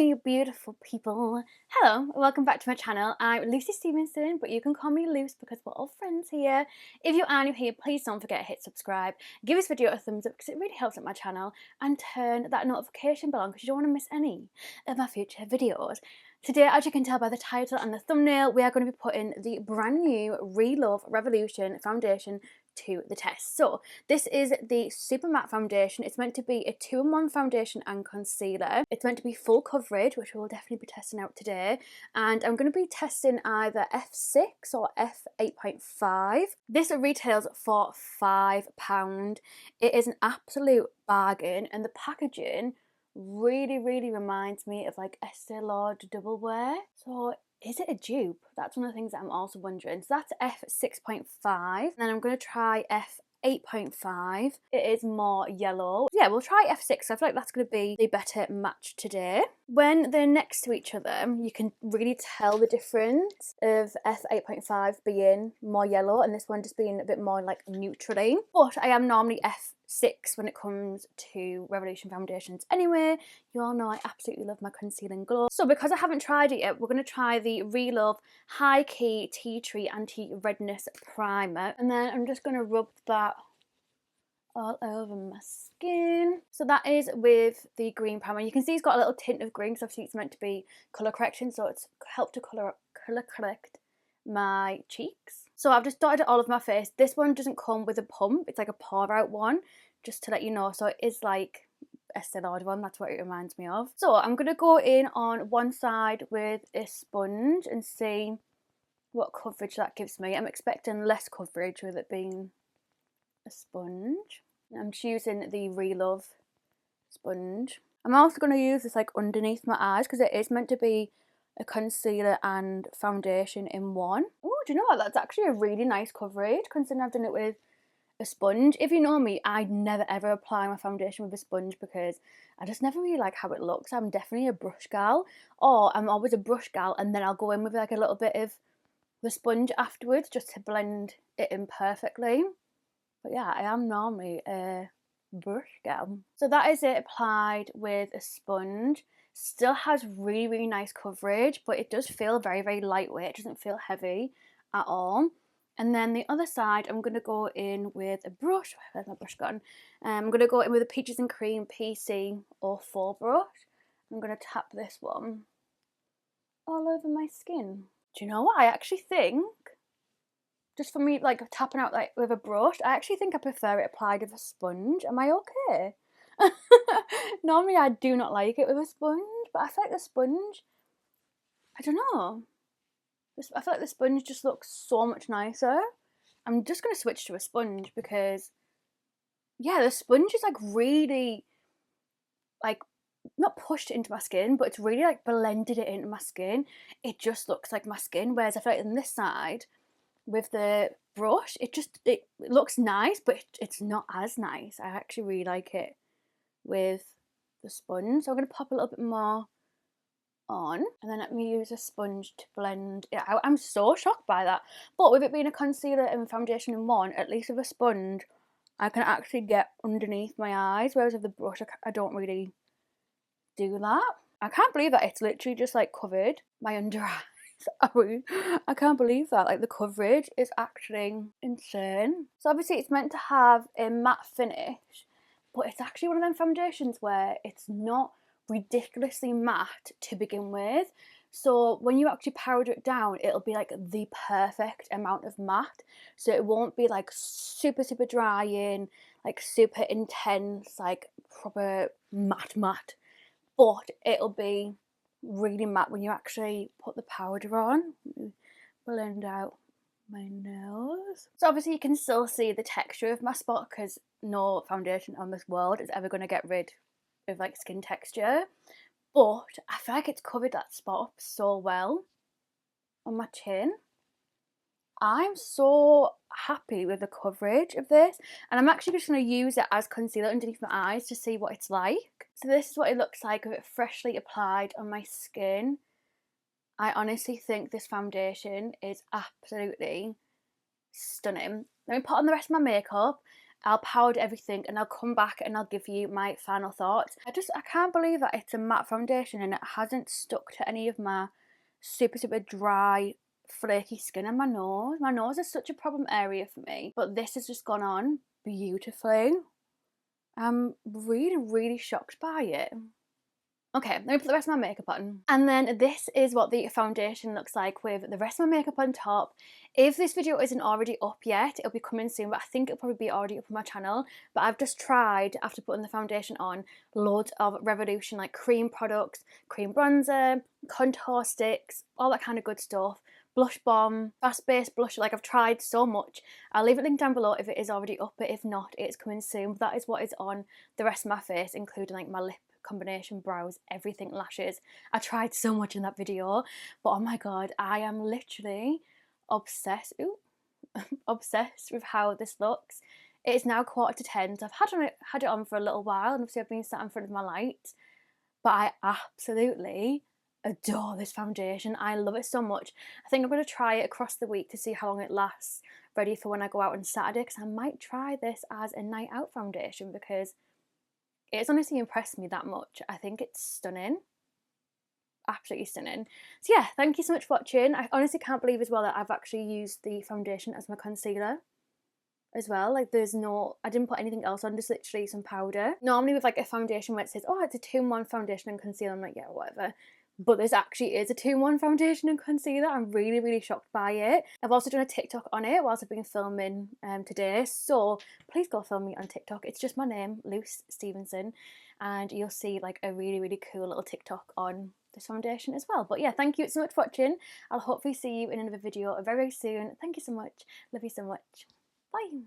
my beautiful people. Hello and welcome back to my channel. I'm Luce Stephenson, but you can call me Luce because we're all friends here. If you are new here, please don't forget to hit subscribe, give this video a thumbs up because it really helps out my channel, and turn that notification bell on because you don't want to miss any of my future videos. Today, as you can tell by the title and the thumbnail, we are going to be putting the brand new Relove Revolution foundation to the test. So this is the super matte foundation. It's meant to be a 2-in-1 foundation and concealer. It's meant to be full coverage, which we'll definitely be testing out today. And I'm going to be testing either F6 or F8.5. This retails for £5. It is an absolute bargain, and the packaging really reminds me of like Estee Lauder double wear. So is it a dupe? That's one of the things that I'm also wondering. So that's F6.5. And then I'm going to try F8.5. It is more yellow. Yeah, we'll try F6. I feel like that's going to be the better match today. When they're next to each other, you can really tell the difference of F8.5 being more yellow and this one just being a bit more like neutrally. But I am normally F6 when it comes to Revolution foundations anyway. You all know I absolutely love my concealing glow. So because I haven't tried it yet, we're going to try the Relove High Key Tea Tree Anti-Redness Primer. And then I'm just going to rub that all over my skin. So that is with the green primer. You can see it's got a little tint of green because obviously it's meant to be colour correction, so it's helped to colour correct my cheeks. So I've just dotted it all over my face. This one doesn't come with a pump, it's like a pour out one, just to let you know. So it is like Estee Lauder one, that's what it reminds me of. So I'm going to go in on one side with a sponge and see what coverage that gives me. I'm expecting less coverage with it being a sponge. I'm just using the Relove sponge. I'm also going to use this like underneath my eyes because it is meant to be a concealer and foundation in one. Oh, do you know what? That's actually a really nice coverage considering I've done it with a sponge. If you know me, I'd never ever apply my foundation with a sponge because I just never really like how it looks. I'm definitely a brush gal, or I'm always a brush gal and then I'll go in with like a little bit of the sponge afterwards just to blend it in perfectly. But yeah, I am normally a brush gal. So that is it applied with a sponge. Still has really nice coverage, but it does feel very lightweight. It doesn't feel heavy at all. And then the other side, I'm going to go in with a brush. Where's my brush gone? I'm going to go in with a Peaches and Cream PC04 brush. I'm going to tap this one all over my skin. Do you know what? I actually think, just for me, like tapping out like with a brush, I actually think I prefer it applied with a sponge. Am I okay? Normally I do not like it with a sponge, but I feel like the sponge, I don't know. I feel like the sponge just looks so much nicer. I'm just going to switch to a sponge because, yeah, the sponge is like really, like, not pushed into my skin, but it's really like blended it into my skin. It just looks like my skin, whereas I feel like on this side, with the brush, it looks nice, but it's not as nice. I actually really like it with the sponge. So I'm going to pop a little bit more on and then let me use a sponge to blend it out. I'm so shocked by that, but with it being a concealer and foundation in one, at least with a sponge I can actually get underneath my eyes, whereas with the brush I don't really do that. I can't believe that it's literally just like covered my under eyes. I can't believe that, like the coverage is actually insane. So obviously it's meant to have a matte finish, but it's actually one of them foundations where it's not ridiculously matte to begin with. So when you actually powder it down, it'll be like the perfect amount of matte. So it won't be like super drying, like super intense, like proper matte. But it'll be really matte when you actually put the powder on. Blend out my nose. So obviously you can still see the texture of my spot because no foundation on this world is ever going to get rid of like skin texture, but I feel like it's covered that spot up so well on my chin. I'm so happy with the coverage of this, and I'm actually just going to use it as concealer underneath my eyes to see what it's like. So this is what it looks like with it freshly applied on my skin. I honestly think this foundation is absolutely stunning. Let me put on the rest of my makeup I'll powder everything and I'll come back and I'll give you my final thoughts. I can't believe that it's a matte foundation and it hasn't stuck to any of my super dry, flaky skin on my nose. My nose is such a problem area for me, but this has just gone on beautifully. I'm really shocked by it. Okay, let me put the rest of my makeup on. And then this is what the foundation looks like with the rest of my makeup on top. If this video isn't already up yet, it'll be coming soon, but I think it'll probably be already up on my channel. But I've just tried, after putting the foundation on, loads of Revolution, like cream products, cream bronzer, contour sticks, all that kind of good stuff. Blush bomb, fast base blush, like I've tried so much. I'll leave it linked down below if it is already up, but if not, it's coming soon. But that is what is on the rest of my face, including like my lip combination, brows, everything, lashes. I tried so much in that video, but oh my god, I am literally obsessed. Obsessed with how this looks. It is now 9:45, so I've had it on for a little while, and obviously I've been sat in front of my light, but I absolutely adore this foundation. I love it so much. I think I'm going to try it across the week to see how long it lasts, ready for when I go out on Saturday, because I might try this as a night out foundation because it's honestly impressed me that much. I think it's stunning. Absolutely stunning. So yeah, thank you so much for watching. I honestly can't believe as well that I've actually used the foundation as my concealer as well. Like I didn't put anything else on, just literally some powder. Normally with like a foundation where it says, oh, it's a 2-in-1 foundation and concealer, I'm like, yeah, whatever. But this actually is a 2-in-1 foundation and concealer. I'm really shocked by it. I've also done a TikTok on it whilst I've been filming today, so please go film me on TikTok. It's just my name, Luce Stephenson, and you'll see like a really cool little TikTok on this foundation as well. But yeah, thank you so much for watching. I'll hopefully see you in another video very soon. Thank you so much. Love you so much. Bye.